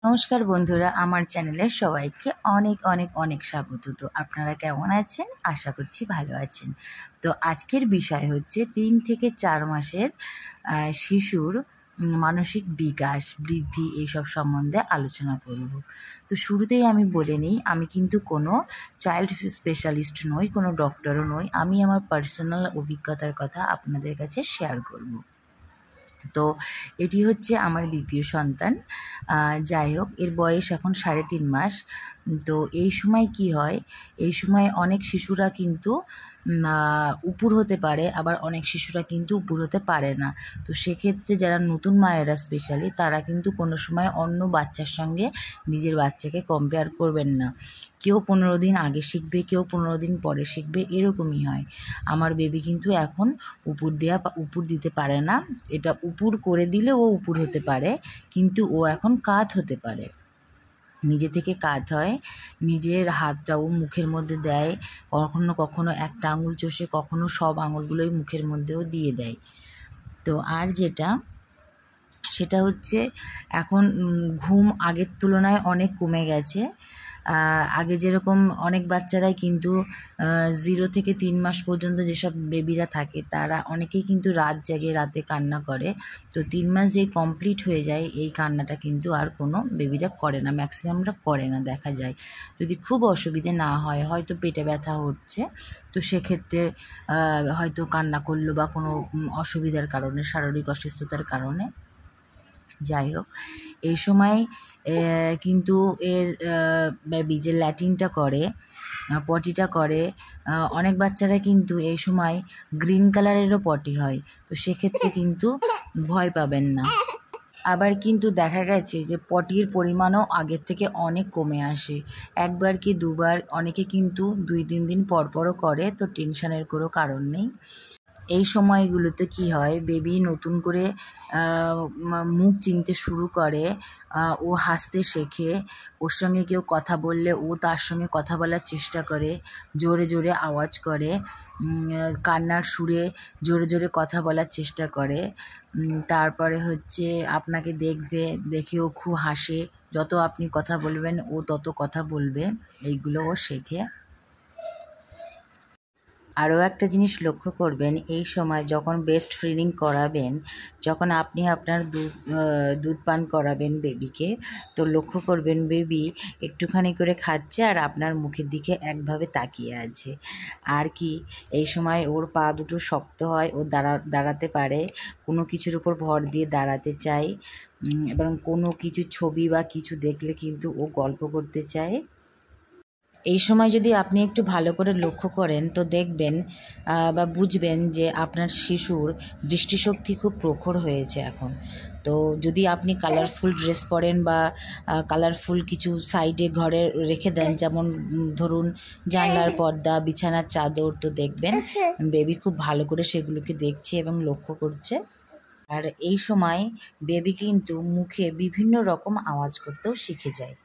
নমস্কার বন্ধুরা, আমার চ্যানেলে সবাইকে অনেক অনেক অনেক স্বাগত। তো আপনারা কেমন আছেন? আশা করছি ভালো আছেন। তো আজকের বিষয় হচ্ছে ৩ থেকে ৪ মাসের শিশুর মানসিক বিকাশ, বৃদ্ধি এইসব সম্বন্ধে আলোচনা করব। তো শুরুতেই আমি বলে নিই, আমি কিন্তু কোনো চাইল্ড স্পেশালিস্ট নই, কোনো ডক্টরও নই। আমি আমার পার্সোনাল অভিজ্ঞতার কথা আপনাদের কাছে শেয়ার করব। তো এটি হচ্ছে আমার দ্বিতীয় সন্তান। যাই হোক, এর বয়স এখন ৩.৫ মাস। তো এই সময় কি হয়, এই সময় অনেক শিশুরা কিন্তু উপুর হতে পারে, আবার অনেক শিশুরা কিন্তু উপুর হতে পারে না। তো সেক্ষেত্রে যারা নতুন মায়েরা স্পেশালি, তারা কিন্তু কোনো সময় অন্য বাচ্চার সঙ্গে নিজের বাচ্চাকে কম্পেয়ার করবেন না। কেউ ১৫ দিন আগে শিখবে, কেউ ১৫ দিন পরে শিখবে, এরকমই হয়। আমার বেবি কিন্তু এখন উপুর দিতে পারে না। এটা উপুর করে দিলে ও উপুর হতে পারে, কিন্তু ও এখন কাত হতে পারে। নিজে থেকে কাত হয়, নিজের হাতটা ও মুখের মধ্যে দেয়, কখনো কখনো একটা আঙুল চষে, কখনো সব আঙুলগুলোই মুখের মধ্যেও দিয়ে দেয়। তো আর সেটা হচ্ছে এখন ঘুম আগের তুলনায় অনেক কমে গেছে। আগে যেরকম অনেক বাচ্চারাই কিন্তু 0 থেকে 3 মাস পর্যন্ত যেসব বেবিরা থাকে, তারা অনেকেই কিন্তু রাত জেগে রাতে কান্না করে। তো 3 মাস যেই কমপ্লিট হয়ে যায়, এই কান্নাটা কিন্তু আর কোনো বেবিরা করে না, ম্যাক্সিমামরা করে না দেখা যায়। যদি খুব অসুবিধে না হয়, হয়তো পেটে ব্যথা হচ্ছে, তো সেক্ষেত্রে হয়তো কান্না করলো বা কোনো অসুবিধার কারণে, শারীরিক অসুস্থতার কারণে। যাই হোক, এই সময় কিন্তু এর বেবি যে ল্যাট্রিনটা করে, পটিটা করে, অনেক বাচ্চারা কিন্তু এই সময় গ্রিন কালারেরও পটি হয়। তো সেক্ষেত্রে কিন্তু ভয় পাবেন না। আবার কিন্তু দেখা গেছে যে পটির পরিমাণও আগের থেকে অনেক কমে আসে। একবার কি দুবার, অনেকে কিন্তু 2-3 দিন পরপরও করে, তো টেনশনের কোনো কারণ নেই। এই সময়গুলোতে কি হয়, বেবি নতুন করে মুখ চিনতে শুরু করে, ও হাসতে শেখে, ওর সঙ্গে কেউ কথা বললে ও তার সঙ্গে কথা বলার চেষ্টা করে, জোরে জোরে আওয়াজ করে, কান্নার সুরে জোরে জোরে কথা বলার চেষ্টা করে। তারপরে হচ্ছে আপনাকে দেখবে, দেখে ও খুব হাসে, যত আপনি কথা বলবেন ও তত কথা বলবে, এইগুলো ও শেখে। আরও একটা জিনিস লক্ষ্য করবেন, এই সময় যখন ব্রেস্ট ফিডিং করাবেন, যখন আপনি আপনার দুধ পান করাবেন বেবিকে, তো লক্ষ্য করবেন বেবি একটুখানি করে খাচ্ছে আর আপনার মুখের দিকে একভাবে তাকিয়ে আছে। আর কি, এই সময় ওর পা দুটো শক্ত হয়, ও দাঁড়াতে পারে, কোনো কিছুর উপর ভর দিয়ে দাঁড়াতে চায়, এবং কোনো কিছু ছবি বা কিছু দেখলে কিন্তু ও গল্প করতে চায়। এই সময় যদি আপনি একটু ভালো করে লক্ষ্য করেন, তো দেখবেন বা বুঝবেন যে আপনার শিশুর দৃষ্টিশক্তি খুব প্রখর হয়েছে এখন। তো যদি আপনি কালারফুল ড্রেস পরেন বা কালারফুল কিছু সাইডে ঘরে রেখে দেন, যেমন ধরুন জানলার পর্দা, বিছানার চাদর, তো দেখবেন বেবি খুব ভালো করে সেগুলোকে দেখছে এবং লক্ষ্য করছে। আর এই সময় বেবি কিন্তু মুখে বিভিন্ন রকম আওয়াজ করতেও শিখে যায়।